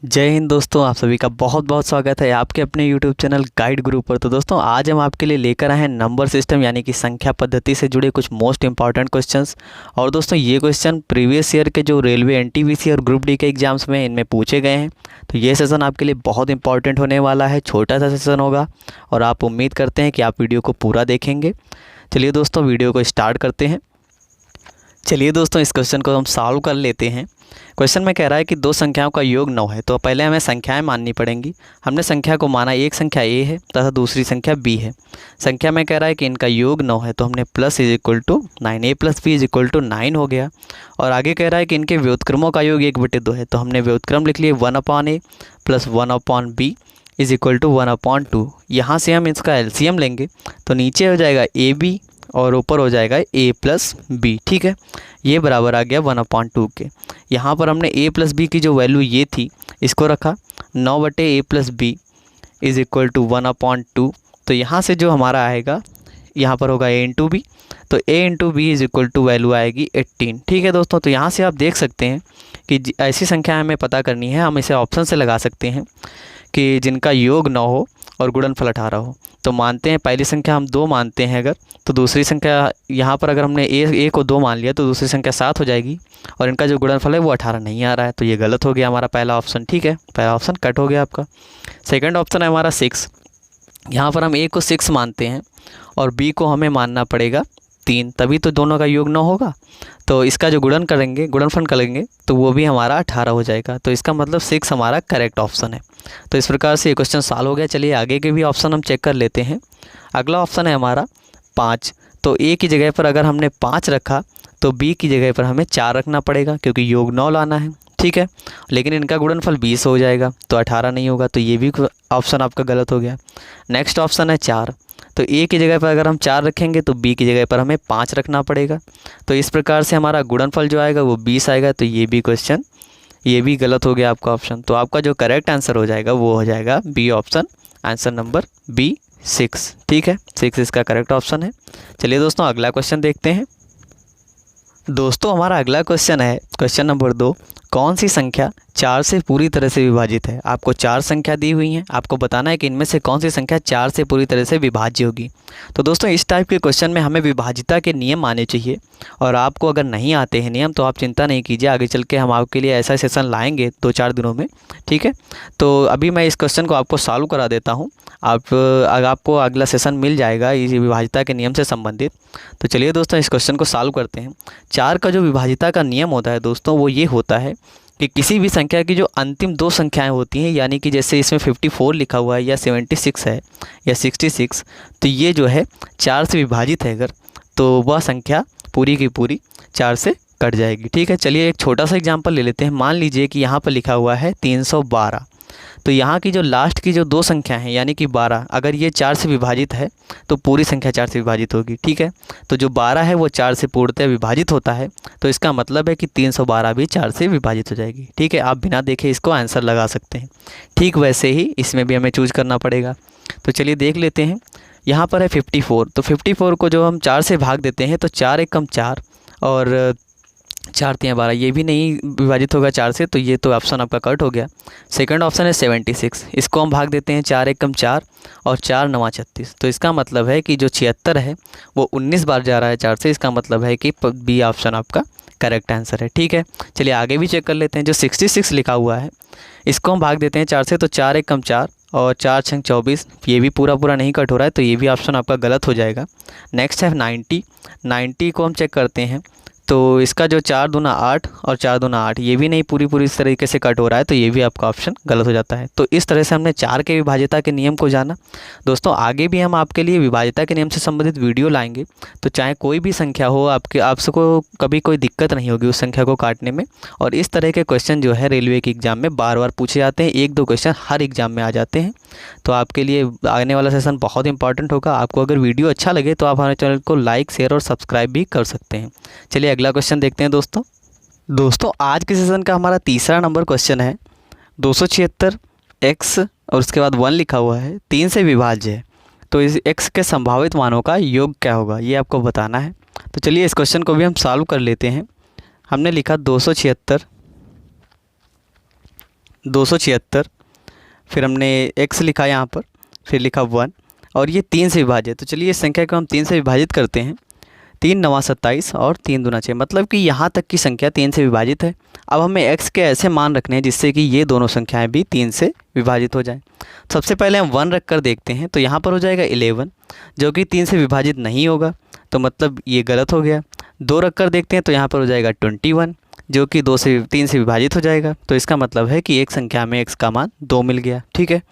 जय हिंद दोस्तों, आप सभी का बहुत बहुत स्वागत है आपके अपने YouTube चैनल गाइड गुरु पर। तो दोस्तों आज हम आपके लिए लेकर आए हैं नंबर सिस्टम यानी कि संख्या पद्धति से जुड़े कुछ मोस्ट इंपॉर्टेंट क्वेश्चंस। और दोस्तों ये क्वेश्चन प्रीवियस ईयर के जो रेलवे एनटीपीसी और ग्रुप डी के एग्जाम्स में इनमें पूछे गए हैं। तो ये सेशन आपके लिए बहुत इंपॉर्टेंट होने वाला है, छोटा सा सेशन होगा और आप उम्मीद करते हैं कि आप वीडियो को पूरा देखेंगे। चलिए दोस्तों वीडियो को स्टार्ट करते हैं। चलिए दोस्तों इस क्वेश्चन को हम सॉल्व कर लेते हैं। क्वेश्चन में कह रहा है कि दो संख्याओं का योग 9 है। तो पहले हमें संख्याएं माननी पड़ेंगी। हमने संख्या को माना, एक संख्या ए है तथा दूसरी संख्या बी है। संख्या में कह रहा है कि इनका योग 9 है, तो हमने plus is equal to 9, A plus B is equal to 9 हो गया। और आगे कह रहा है कि इनके व्युत्क्रमों का योग 1/2 है, तो हमने व्युत्क्रम लिख लिए 1/a plus 1/b is equal to 1/2। यहाँ से हम इसका एलसीएम लेंगे तो नीचे हो जाएगा ए बी और ऊपर हो जाएगा ए प्लस बी। ठीक है, ये बराबर आ गया 1/2 के। यहाँ पर हमने a प्लस बी की जो वैल्यू ये थी इसको रखा, 9/a plus B is equal to 1/2। तो यहाँ से जो हमारा आएगा यहाँ पर होगा a इंटू बी, तो a into B is equal to value आएगी 18। ठीक है दोस्तों, तो यहाँ से आप देख सकते हैं कि ऐसी संख्या हमें पता करनी है। हम इसे ऑप्शन से लगा सकते हैं कि जिनका योग 9 हो और गुणनफल 18 हो। तो मानते हैं पहली संख्या हम 2 मानते हैं अगर, तो दूसरी संख्या यहाँ पर अगर हमने ए को 2 मान लिया तो दूसरी संख्या 7 हो जाएगी और इनका जो गुणनफल है वो 18 नहीं आ रहा है। तो ये गलत हो गया हमारा पहला ऑप्शन। ठीक है, पहला ऑप्शन कट हो गया आपका। सेकंड ऑप्शन है हमारा 6। यहाँ पर हम ए को 6 मानते हैं और बी को हमें मानना पड़ेगा 3, तभी तो दोनों का योग 9 होगा। तो इसका जो गुणनफल करेंगे तो वो भी हमारा 18 हो जाएगा। तो इसका मतलब 6 हमारा करेक्ट ऑप्शन है। तो इस प्रकार से ये क्वेश्चन सॉल्व हो गया। चलिए आगे के भी ऑप्शन हम चेक कर लेते हैं। अगला ऑप्शन है हमारा 5। तो ए की जगह पर अगर हमने 5 रखा तो बी की जगह पर हमें 4 रखना पड़ेगा क्योंकि योग 9 लाना है। ठीक है, लेकिन इनका गुणनफल 20 हो जाएगा तो 18 नहीं होगा, तो ये भी ऑप्शन आपका गलत हो गया। नेक्स्ट ऑप्शन है 4। तो ए की जगह पर अगर हम 4 रखेंगे तो बी की जगह पर हमें 5 रखना पड़ेगा। तो इस प्रकार से हमारा गुणनफल जो आएगा वो 20 आएगा। तो ये भी गलत हो गया आपका ऑप्शन। तो आपका जो करेक्ट आंसर हो जाएगा वो हो जाएगा B option, answer number B 6। ठीक है, 6 इसका करेक्ट ऑप्शन है। चलिए दोस्तों अगला क्वेश्चन देखते हैं। दोस्तों हमारा अगला क्वेश्चन है क्वेश्चन नंबर 2। कौन सी संख्या 4 से पूरी तरह से विभाजित है? आपको 4 संख्या दी हुई हैं, आपको बताना है कि इनमें से कौन सी संख्या 4 से पूरी तरह से विभाज्य होगी। तो दोस्तों इस टाइप के क्वेश्चन में हमें विभाजिता के नियम आने चाहिए और आपको अगर नहीं आते हैं नियम तो आप चिंता नहीं कीजिए, आगे चल के हम आपके लिए ऐसा सेशन लाएंगे 2-4 दिनों में। ठीक है, तो अभी मैं इस क्वेश्चन को आपको सॉल्व करा देता हूँ। आपको अगला सेशन मिल जाएगा इस विभाजिता के नियम से संबंधित। तो चलिए दोस्तों इस क्वेश्चन को सॉल्व करते हैं। 4 का जो विभाजिता का नियम होता है दोस्तों वो ये होता है कि किसी भी संख्या की जो अंतिम 2 संख्याएं होती हैं, यानी कि जैसे इसमें 54 लिखा हुआ है या 76 है या 66, तो ये जो है 4 से विभाजित है अगर, तो वह संख्या पूरी की पूरी 4 से कट जाएगी। ठीक है, चलिए एक छोटा सा एग्जांपल ले लेते हैं। मान लीजिए कि यहाँ पर लिखा हुआ है 312। तो यहाँ की जो लास्ट की जो 2 संख्या हैं यानी कि 12, अगर ये 4 से विभाजित है तो पूरी संख्या 4 से विभाजित होगी। ठीक है, तो जो 12 है वो 4 से पूर्णतः विभाजित होता है, तो इसका मतलब है कि 312 भी 4 से विभाजित हो जाएगी। ठीक है, आप बिना देखे इसको आंसर लगा सकते हैं। ठीक वैसे ही इसमें भी हमें चूज़ करना पड़ेगा। तो चलिए देख लेते हैं। यहाँ पर है 54। तो 54 को जो हम 4 से भाग देते हैं तो 4 एकम 4 और 4 3 12, ये भी नहीं विभाजित होगा 4 से, तो ये तो ऑप्शन आपका कट हो गया। सेकंड ऑप्शन है 76। इसको हम भाग देते हैं 4 एकम 4 और 4 9 36। तो इसका मतलब है कि जो 76 है वो 19 बार जा रहा है 4 से। इसका मतलब है कि बी ऑप्शन आपका करेक्ट आंसर है। ठीक है, चलिए आगे भी चेक कर लेते हैं। जो 66 लिखा हुआ है इसको हम भाग देते हैं 4 से, तो 4 एकम 4 और 4 6 24, ये भी पूरा नहीं कट हो रहा है, तो ये भी ऑप्शन आपका गलत हो जाएगा। नेक्स्ट है 90 को हम चेक करते हैं। तो इसका जो 4 दूना 8 और 4 दूना 8, ये भी नहीं पूरी इस तरीके से कट हो रहा है, तो ये भी आपका ऑप्शन गलत हो जाता है। तो इस तरह से हमने 4 के विभाजिता के नियम को जाना। दोस्तों आगे भी हम आपके लिए विभाजिता के नियम से संबंधित वीडियो लाएंगे, तो चाहे कोई भी संख्या हो आपको कभी कोई दिक्कत नहीं होगी उस संख्या को काटने में। और इस तरह के क्वेश्चन जो है रेलवे के एग्ज़ाम में बार बार पूछे जाते हैं, 1-2 क्वेश्चन हर एग्ज़ाम में आ जाते हैं। तो आपके लिए आने वाला सेशन बहुत इंपॉर्टेंट होगा। आपको अगर वीडियो अच्छा लगे तो आप हमारे चैनल को लाइक शेयर और सब्सक्राइब भी कर सकते हैं। चलिए अगला क्वेश्चन देखते हैं दोस्तों आज के सेशन का हमारा तीसरा नंबर क्वेश्चन है 276 x और उसके बाद 1 लिखा हुआ है 3 से विभाज्य है। तो इस x के संभावित मानों का योग क्या होगा ये आपको बताना है। तो चलिए इस क्वेश्चन को भी हम सॉल्व कर लेते हैं। हमने लिखा 276 276, फिर हमने x लिखा यहाँ पर, फिर लिखा 1 और ये 3 से विभाजित। तो चलिए इस संख्या को हम 3 से विभाजित करते हैं। 3 9 27 और 3 दूना 6, मतलब कि यहाँ तक की संख्या 3 से विभाजित है। अब हमें x के ऐसे मान रखने हैं जिससे कि ये दोनों संख्याएं भी 3 से विभाजित हो जाएं। सबसे पहले हम 1 रख कर देखते हैं, तो यहाँ पर हो जाएगा 11 जो कि 3 से विभाजित नहीं होगा, तो मतलब ये गलत हो गया। 2 रख कर देखते हैं, तो यहाँ पर हो जाएगा 21 जो कि 3 से विभाजित हो जाएगा, तो इसका मतलब है कि एक संख्या में x का मान 2 मिल गया। ठीक है,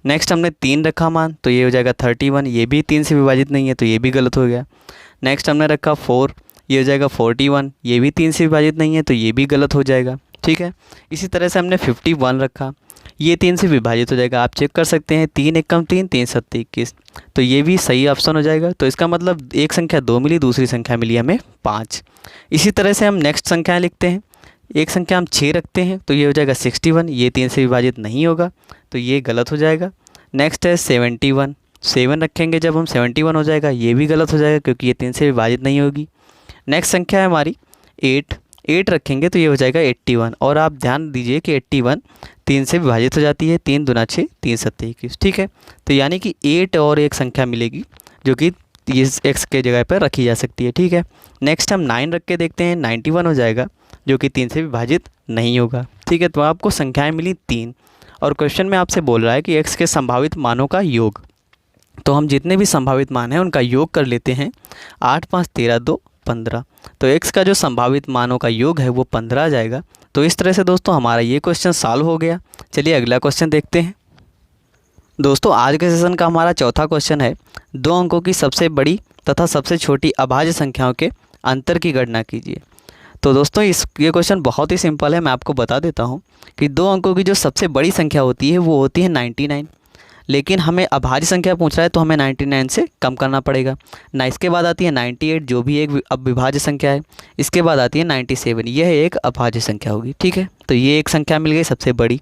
नेक्स्ट हमने 3 रखा मान, तो ये हो जाएगा 31, ये भी 3 से विभाजित नहीं है, तो ये भी गलत हो गया। नेक्स्ट हमने रखा 4, ये हो जाएगा 41, ये भी 3 से विभाजित नहीं है, तो ये भी गलत हो जाएगा। ठीक है, इसी तरह से हमने 51 रखा, ये 3 से विभाजित हो जाएगा। आप चेक कर सकते हैं, 3 एकम 3, 3 सत्ते 21, तो ये भी सही ऑप्शन हो जाएगा। तो इसका मतलब एक संख्या 2 मिली, दूसरी संख्या मिली हमें 5। इसी तरह से हम नेक्स्ट संख्या लिखते हैं। एक संख्या हम 6 रखते हैं, तो ये हो जाएगा 61, ये 3 से विभाजित नहीं होगा, तो ये गलत हो जाएगा। नेक्स्ट है 71, 7 रखेंगे जब हम 71 हो जाएगा, ये भी गलत हो जाएगा क्योंकि ये 3 से विभाजित नहीं होगी। नेक्स्ट संख्या है हमारी 8 रखेंगे, तो ये हो जाएगा 81, और आप ध्यान दीजिए कि 81 3 से विभाजित हो जाती है, 3 दूना 6, 3 सत्ते 21। ठीक है, तो यानी कि 8 और एक संख्या मिलेगी जो कि इस x के जगह पर रखी जा सकती है। ठीक है, नेक्स्ट हम 9 रख के देखते हैं, 91 हो जाएगा जो कि 3 से विभाजित नहीं होगा। ठीक है, तो आपको संख्याएं मिली 3 और क्वेश्चन में आपसे बोल रहा है कि x के संभावित मानों का योग। तो हम जितने भी संभावित मान हैं उनका योग कर लेते हैं। 8 5 13 2 15, तो x का जो संभावित मानों का योग है वो 15 आ जाएगा। तो इस तरह से दोस्तों हमारा ये क्वेश्चन सॉल्व हो गया। चलिए अगला क्वेश्चन देखते हैं। दोस्तों आज के सेशन का हमारा चौथा क्वेश्चन है, 2 अंकों की सबसे बड़ी तथा सबसे छोटी अभाज्य संख्याओं के अंतर की गणना कीजिए। तो दोस्तों ये क्वेश्चन बहुत ही सिंपल है, मैं आपको बता देता हूँ कि 2 अंकों की जो सबसे बड़ी संख्या होती है वो होती है 99, लेकिन हमें अभाज्य संख्या पूछ रहा है तो हमें 99 से कम करना पड़ेगा ना। इसके बाद आती है 98 जो भी एक अविभाज्य संख्या है, इसके बाद आती है 97, यह एक अभाज्य संख्या होगी। ठीक है, तो ये एक संख्या मिल गई सबसे बड़ी।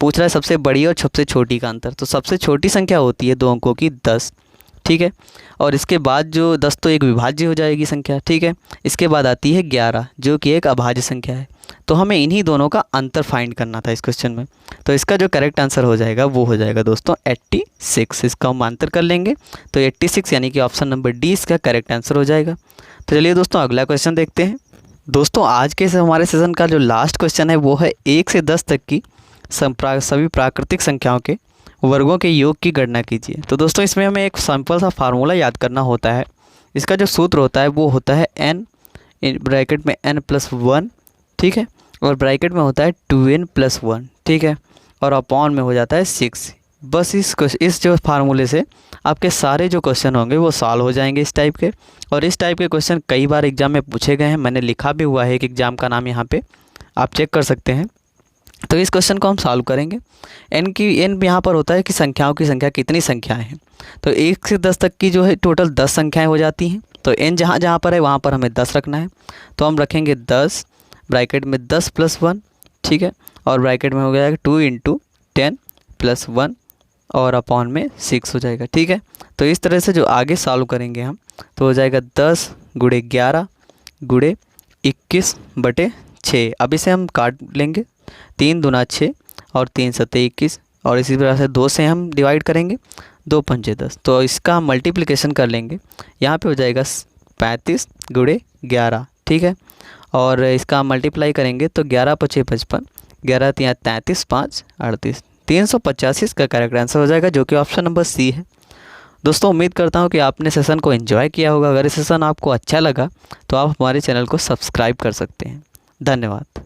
पूछ रहा है सबसे बड़ी और सबसे छोटी का अंतर, तो सबसे छोटी संख्या होती है 2 अंकों की 10। ठीक है, और इसके बाद जो 10 तो एक विभाज्य हो जाएगी संख्या। ठीक है, इसके बाद आती है 11 जो कि एक अभाज्य संख्या है। तो हमें इन्हीं दोनों का अंतर फाइंड करना था इस क्वेश्चन में। तो इसका जो करेक्ट आंसर हो जाएगा वो हो जाएगा दोस्तों 86। इसका हम अंतर कर लेंगे तो 86 यानी कि ऑप्शन नंबर डी इसका करेक्ट आंसर हो जाएगा। तो चलिए दोस्तों अगला क्वेश्चन देखते हैं। दोस्तों आज के हमारे सेशन का जो लास्ट क्वेश्चन है वो है 1 से 10 तक की सभी प्राकृतिक संख्याओं के वर्गों के योग की गणना कीजिए। तो दोस्तों इसमें हमें एक सिंपल सा फार्मूला याद करना होता है। इसका जो सूत्र होता है वो होता है n ब्रैकेट में n+1, ठीक है, और ब्रैकेट में होता है 2n+1, ठीक है, और अपॉन में हो जाता है 6। बस इस जो फार्मूले से आपके सारे जो क्वेश्चन होंगे वो सॉल्व हो जाएंगे इस टाइप के। और इस टाइप के क्वेश्चन कई बार एग्जाम में पूछे गए हैं, मैंने लिखा भी हुआ है एक एग्ज़ाम का नाम यहाँ पे, आप चेक कर सकते हैं। तो इस क्वेश्चन को हम सॉल्व करेंगे। n यहाँ पर होता है कि संख्याओं की संख्या कितनी संख्याएं हैं। तो 1 से 10 तक की जो है टोटल 10 संख्याएं हो जाती हैं। तो n जहाँ जहाँ पर है वहाँ पर हमें 10 रखना है। तो हम रखेंगे 10 ब्रैकेट में 10+1, ठीक है, और ब्रैकेट में हो जाएगा 2 × 10+1 और अपॉन में 6 हो जाएगा, ठीक है। तो इस तरह से जो आगे सॉल्व करेंगे हम तो हो जाएगा 10 × 11 × 21/6। अब इसे हम काट लेंगे, 3 दूना 6 और 3 सत्ते 21, और इसी तरह से 2 से हम डिवाइड करेंगे, 2 पंजे 10। तो इसका हम मल्टीप्लिकेशन कर लेंगे, यहाँ पे हो जाएगा 35 × 11, ठीक है, और इसका हम मल्टीप्लाई करेंगे तो 11 × 5 = 55, 11 × 3 = 33, 5 = 38, 385 इसका करेक्ट आंसर हो जाएगा, जो कि ऑप्शन नंबर सी है। दोस्तों उम्मीद करता हूँ कि आपने सेशन को एंजॉय किया होगा। अगर ये सेशन आपको अच्छा लगा तो आप हमारे चैनल को सब्सक्राइब कर सकते हैं। धन्यवाद।